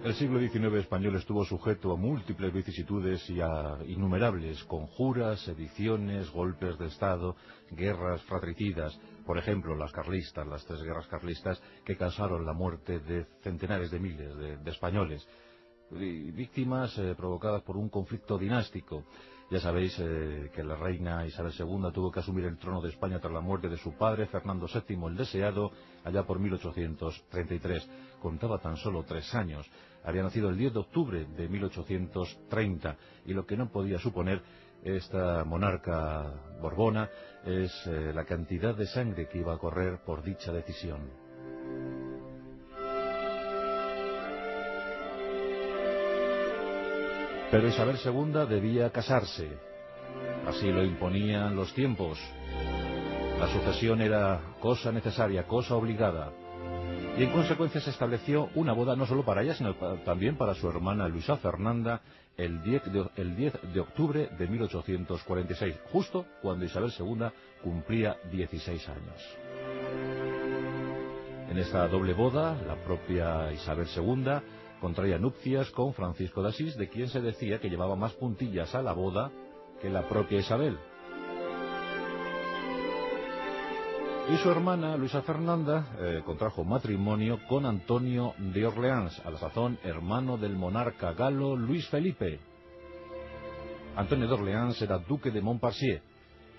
El siglo XIX español estuvo sujeto a múltiples vicisitudes y a innumerables conjuras, sediciones, golpes de Estado, guerras fratricidas. Por ejemplo, las carlistas, las tres guerras carlistas que causaron la muerte de centenares de miles de españoles. Víctimas provocadas por un conflicto dinástico. Ya sabéis que la reina Isabel II tuvo que asumir el trono de España tras la muerte de su padre, Fernando VII el Deseado, allá por 1833. Contaba tan solo 3 años. Había nacido el 10 de octubre de 1830, y lo que no podía suponer esta monarca borbona es la cantidad de sangre que iba a correr por dicha decisión. Pero Isabel II debía casarse. Así lo imponían los tiempos. La sucesión era cosa necesaria, cosa obligada. Y en consecuencia se estableció una boda no solo para ella, sino también para su hermana Luisa Fernanda el 10 de octubre de 1846, justo cuando Isabel II cumplía 16 años. En esta doble boda, la propia Isabel II contraía nupcias con Francisco de Asís, de quien se decía que llevaba más puntillas a la boda que la propia Isabel. Y su hermana, Luisa Fernanda, contrajo matrimonio con Antonio de Orleans, a la sazón hermano del monarca galo Luis Felipe. Antonio de Orleans era duque de Montpensier,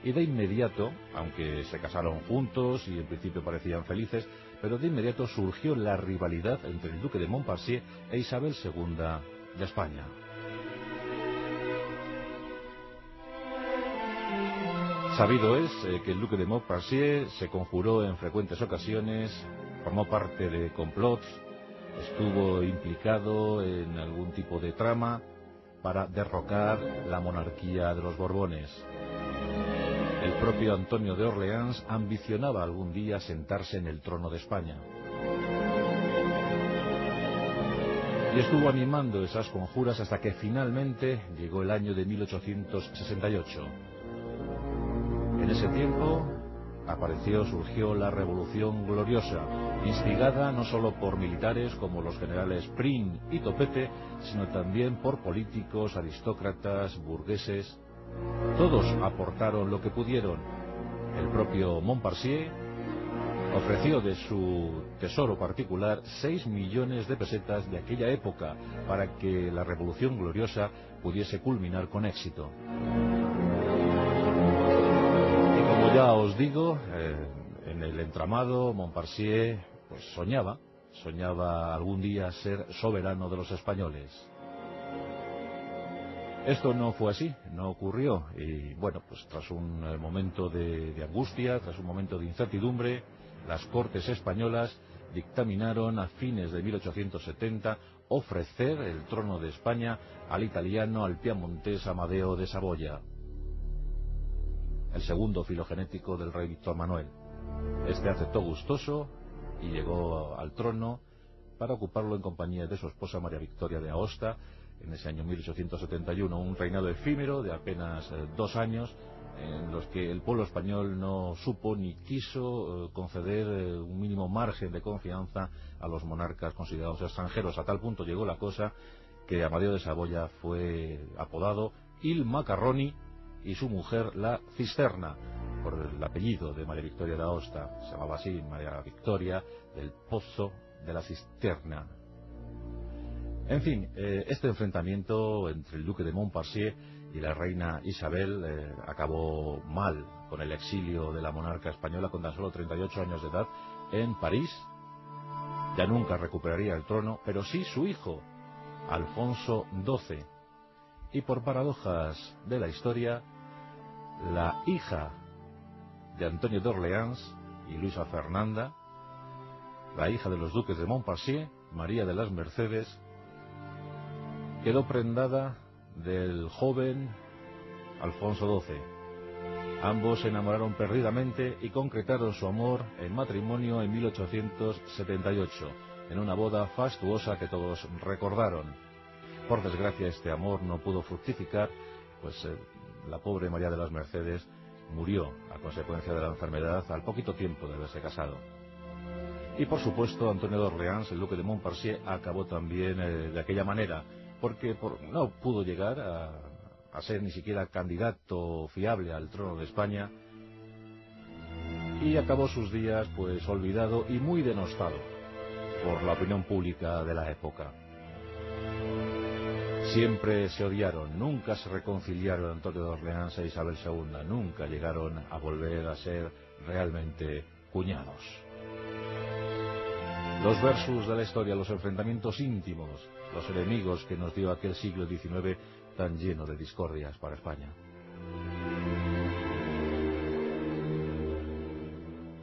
y de inmediato, aunque se casaron juntos y en principio parecían felices, pero de inmediato surgió la rivalidad entre el duque de Montpensier e Isabel II de España. Sabido es que el duque de Montpensier se conjuró en frecuentes ocasiones, formó parte de complots, estuvo implicado en algún tipo de trama para derrocar la monarquía de los Borbones. El propio Antonio de Orleans ambicionaba algún día sentarse en el trono de España. Y estuvo animando esas conjuras hasta que finalmente llegó el año de 1868. En ese tiempo surgió la Revolución Gloriosa, instigada no solo por militares como los generales Prim y Topete, sino también por políticos, aristócratas, burgueses. Todos aportaron lo que pudieron. El propio Montpensier ofreció de su tesoro particular 6 millones de pesetas de aquella época para que la Revolución Gloriosa pudiese culminar con éxito. Y como ya os digo, en el entramado Montpensier pues soñaba algún día ser soberano de los españoles. Esto no fue así, no ocurrió, y bueno, pues tras un momento de angustia, tras un momento de incertidumbre, las Cortes españolas dictaminaron a fines de 1870 ofrecer el trono de España al italiano, al piamontés Amadeo de Saboya, el segundo filogenético del rey Víctor Manuel. Este aceptó gustoso y llegó al trono para ocuparlo en compañía de su esposa María Victoria de Aosta, en ese año 1871, un reinado efímero de apenas 2 años, en los que el pueblo español no supo ni quiso conceder un mínimo margen de confianza a los monarcas considerados extranjeros. A tal punto llegó la cosa que Amadeo de Saboya fue apodado Il Macarroni y su mujer la Cisterna, por el apellido de María Victoria de Aosta. Se llamaba así, María Victoria del Pozo de la Cisterna. En fin, este enfrentamiento entre el duque de Montpensier y la reina Isabel acabó mal, con el exilio de la monarca española con tan solo 38 años de edad en París. Ya nunca recuperaría el trono, pero sí su hijo, Alfonso XII. Y por paradojas de la historia, la hija de Antonio de Orleans y Luisa Fernanda, la hija de los duques de Montpensier, María de las Mercedes, quedó prendada del joven Alfonso XII. Ambos se enamoraron perdidamente y concretaron su amor en matrimonio en 1878, en una boda fastuosa que todos recordaron. Por desgracia, este amor no pudo fructificar, pues la pobre María de las Mercedes murió a consecuencia de la enfermedad al poquito tiempo de haberse casado. Y por supuesto Antonio de Orleans, el duque de Montpensier, acabó también de aquella manera, porque no pudo llegar a ser ni siquiera candidato fiable al trono de España, y acabó sus días pues olvidado y muy denostado por la opinión pública de la época. Siempre se odiaron, nunca se reconciliaron Antonio de Orleans e Isabel II, nunca llegaron a volver a ser realmente cuñados. Los versus de la historia, los enfrentamientos íntimos, los enemigos que nos dio aquel siglo XIX tan lleno de discordias para España.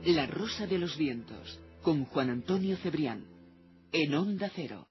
La Rosa de los Vientos, con Juan Antonio Cebrián, en Onda Cero.